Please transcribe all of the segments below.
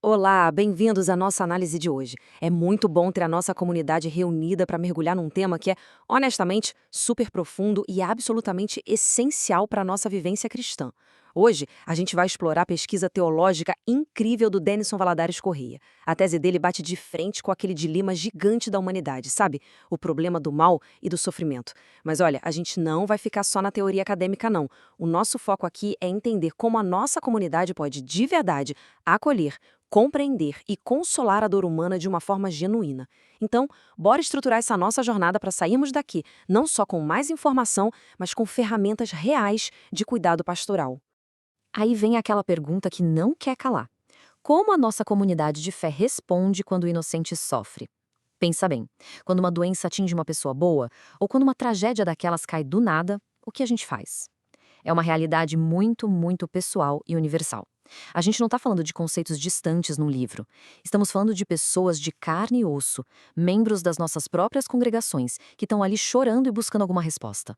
Olá, bem-vindos à nossa análise de hoje. É muito bom ter a nossa comunidade reunida para mergulhar num tema que é, honestamente, super profundo e absolutamente essencial para a nossa vivência cristã. Hoje, a gente vai explorar a pesquisa teológica incrível do Denison Valadares Corrêa. A tese dele bate de frente com aquele dilema gigante da humanidade, sabe? O problema do mal e do sofrimento. Mas olha, a gente não vai ficar só na teoria acadêmica, não. O nosso foco aqui é entender como a nossa comunidade pode, de verdade, acolher, compreender e consolar a dor humana de uma forma genuína. Então, bora estruturar essa nossa jornada para sairmos daqui, não só com mais informação, mas com ferramentas reais de cuidado pastoral. Aí vem aquela pergunta que não quer calar. Como a nossa comunidade de fé responde quando o inocente sofre? Pensa bem, quando uma doença atinge uma pessoa boa, ou quando uma tragédia daquelas cai do nada, o que a gente faz? É uma realidade muito pessoal e universal. A gente não está falando de conceitos distantes num livro. Estamos falando de pessoas de carne e osso, membros das nossas próprias congregações, que estão ali chorando e buscando alguma resposta.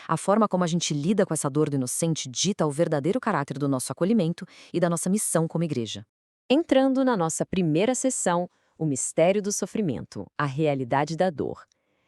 A forma como a gente lida com essa dor do inocente dita o verdadeiro caráter do nosso acolhimento e da nossa missão como igreja. Entrando na nossa primeira sessão, o mistério do sofrimento, a realidade da dor.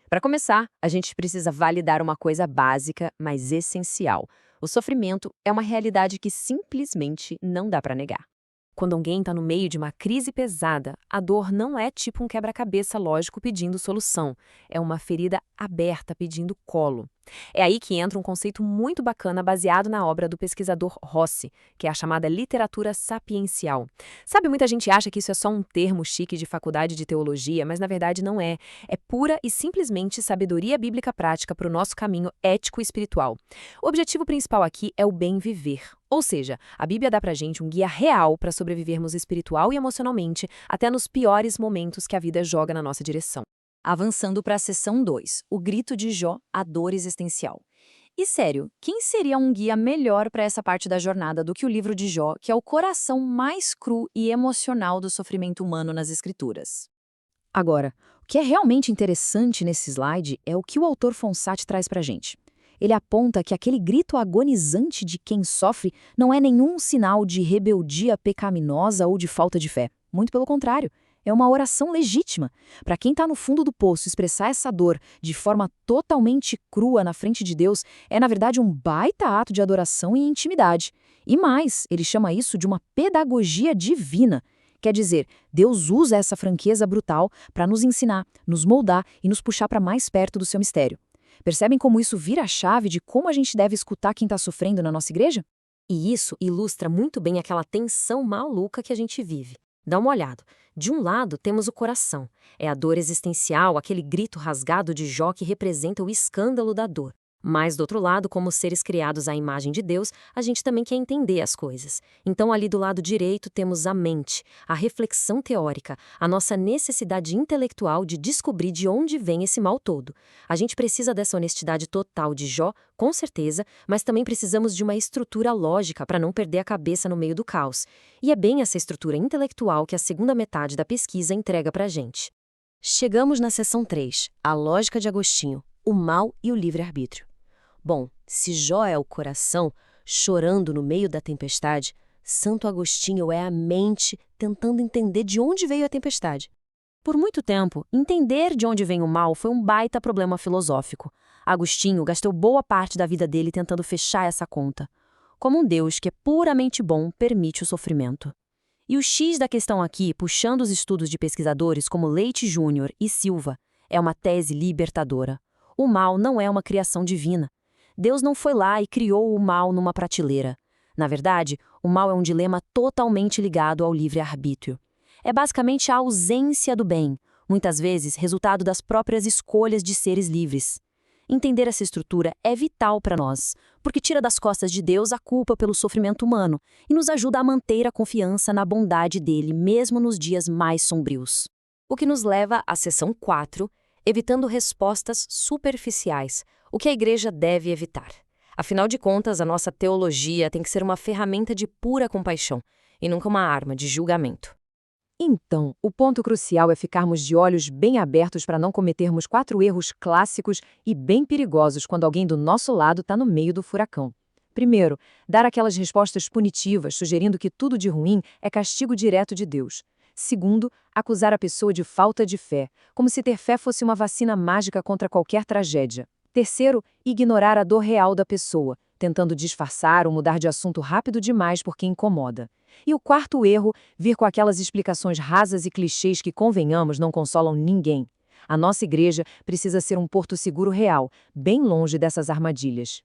Para começar, a gente precisa validar uma coisa básica, mas essencial. O sofrimento é uma realidade que simplesmente não dá para negar. Quando alguém está no meio de uma crise pesada, a dor não é tipo um quebra-cabeça lógico pedindo solução. É uma ferida aberta pedindo colo. É aí que entra um conceito muito bacana baseado na obra do pesquisador Rossi, que é a chamada literatura sapiencial. Sabe, muita gente acha que isso é só um termo chique de faculdade de teologia, mas na verdade não é. É pura e simplesmente sabedoria bíblica prática para o nosso caminho ético e espiritual. O objetivo principal aqui é o bem viver. Ou seja, a Bíblia dá pra gente um guia real para sobrevivermos espiritual e emocionalmente até nos piores momentos que a vida joga na nossa direção. Avançando para a seção 2, o grito de Jó, a dor existencial. E sério, quem seria um guia melhor para essa parte da jornada do que o livro de Jó, que é o coração mais cru e emocional do sofrimento humano nas escrituras? Agora, o que é realmente interessante nesse slide é o que o autor Fonsati traz para a gente. Ele aponta que aquele grito agonizante de quem sofre não é nenhum sinal de rebeldia pecaminosa ou de falta de fé. Muito pelo contrário, é uma oração legítima. Para quem está no fundo do poço, expressar essa dor de forma totalmente crua na frente de Deus é, na verdade, um baita ato de adoração e intimidade. E mais, ele chama isso de uma pedagogia divina. Quer dizer, Deus usa essa franqueza brutal para nos ensinar, nos moldar e nos puxar para mais perto do seu mistério. Percebem como isso vira a chave de como a gente deve escutar quem está sofrendo na nossa igreja? E isso ilustra muito bem aquela tensão maluca que a gente vive. Dá uma olhada. De um lado, temos o coração. É a dor existencial, aquele grito rasgado de Jó que representa o escândalo da dor. Mas, do outro lado, como seres criados à imagem de Deus, a gente também quer entender as coisas. Então, ali do lado direito, temos a mente, a reflexão teórica, a nossa necessidade intelectual de descobrir de onde vem esse mal todo. A gente precisa dessa honestidade total de Jó, com certeza, mas também precisamos de uma estrutura lógica para não perder a cabeça no meio do caos. E é bem essa estrutura intelectual que a segunda metade da pesquisa entrega para a gente. Chegamos na seção 3, a lógica de Agostinho, o mal e o livre-arbítrio. Bom, se Jó é o coração, chorando no meio da tempestade, Santo Agostinho é a mente tentando entender de onde veio a tempestade. Por muito tempo, entender de onde vem o mal foi um baita problema filosófico. Agostinho gastou boa parte da vida dele tentando fechar essa conta. Como um Deus que é puramente bom permite o sofrimento. E o X da questão aqui, puxando os estudos de pesquisadores como Leite Júnior e Silva, é uma tese libertadora. O mal não é uma criação divina. Deus não foi lá e criou o mal numa prateleira. Na verdade, o mal é um dilema totalmente ligado ao livre-arbítrio. É basicamente a ausência do bem, muitas vezes resultado das próprias escolhas de seres livres. Entender essa estrutura é vital para nós, porque tira das costas de Deus a culpa pelo sofrimento humano e nos ajuda a manter a confiança na bondade dele, mesmo nos dias mais sombrios. O que nos leva à seção 4, evitando respostas superficiais, o que a igreja deve evitar. Afinal de contas, a nossa teologia tem que ser uma ferramenta de pura compaixão e nunca uma arma de julgamento. Então, o ponto crucial é ficarmos de olhos bem abertos para não cometermos 4 erros clássicos e bem perigosos quando alguém do nosso lado está no meio do furacão. Primeiro, dar aquelas respostas punitivas, sugerindo que tudo de ruim é castigo direto de Deus. Segundo, acusar a pessoa de falta de fé, como se ter fé fosse uma vacina mágica contra qualquer tragédia. Terceiro, ignorar a dor real da pessoa, tentando disfarçar ou mudar de assunto rápido demais porque incomoda. E o quarto erro, vir com aquelas explicações rasas e clichês que, convenhamos, não consolam ninguém. A nossa igreja precisa ser um porto seguro real, bem longe dessas armadilhas.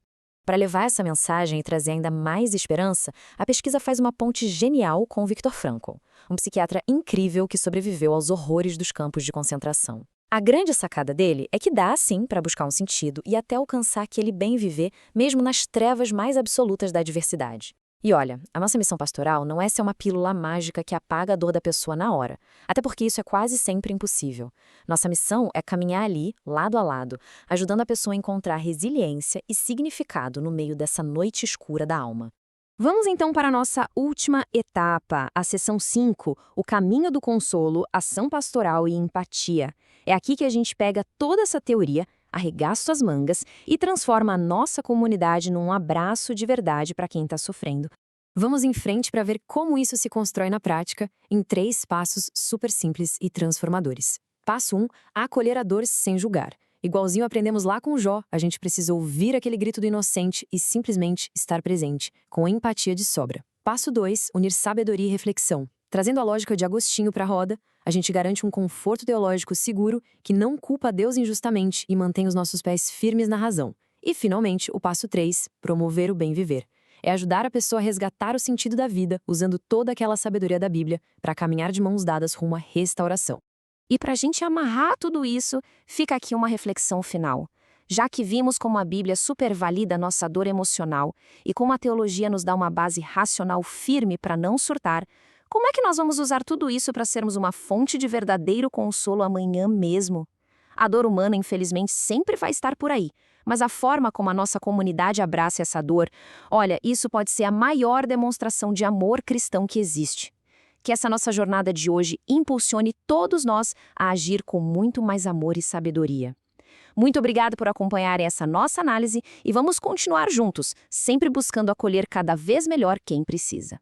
Para levar essa mensagem e trazer ainda mais esperança, a pesquisa faz uma ponte genial com o Viktor Frankl, um psiquiatra incrível que sobreviveu aos horrores dos campos de concentração. A grande sacada dele é que dá, sim, para buscar um sentido e até alcançar aquele bem viver, mesmo nas trevas mais absolutas da adversidade. E olha, a nossa missão pastoral não é ser uma pílula mágica que apaga a dor da pessoa na hora, até porque isso é quase sempre impossível. Nossa missão é caminhar ali, lado a lado, ajudando a pessoa a encontrar resiliência e significado no meio dessa noite escura da alma. Vamos então para a nossa última etapa, a seção 5, o caminho do consolo, ação pastoral e empatia. É aqui que a gente pega toda essa teoria, arregaça as mangas e transforma a nossa comunidade num abraço de verdade para quem está sofrendo. Vamos em frente para ver como isso se constrói na prática, em 3 passos super simples e transformadores. Passo 1, acolher a dor sem julgar. Igualzinho aprendemos lá com Jó, a gente precisa ouvir aquele grito do inocente e simplesmente estar presente, com empatia de sobra. Passo 2, unir sabedoria e reflexão. Trazendo a lógica de Agostinho para a roda, a gente garante um conforto teológico seguro que não culpa Deus injustamente e mantém os nossos pés firmes na razão. E, finalmente, o passo 3, promover o bem viver. É ajudar a pessoa a resgatar o sentido da vida, usando toda aquela sabedoria da Bíblia para caminhar de mãos dadas rumo à restauração. E para a gente amarrar tudo isso, fica aqui uma reflexão final. Já que vimos como a Bíblia supervalida nossa dor emocional e como a teologia nos dá uma base racional firme para não surtar, como é que nós vamos usar tudo isso para sermos uma fonte de verdadeiro consolo amanhã mesmo? A dor humana, infelizmente, sempre vai estar por aí, mas a forma como a nossa comunidade abraça essa dor, olha, isso pode ser a maior demonstração de amor cristão que existe. Que essa nossa jornada de hoje impulsione todos nós a agir com muito mais amor e sabedoria. Muito obrigada por acompanharem essa nossa análise e vamos continuar juntos, sempre buscando acolher cada vez melhor quem precisa.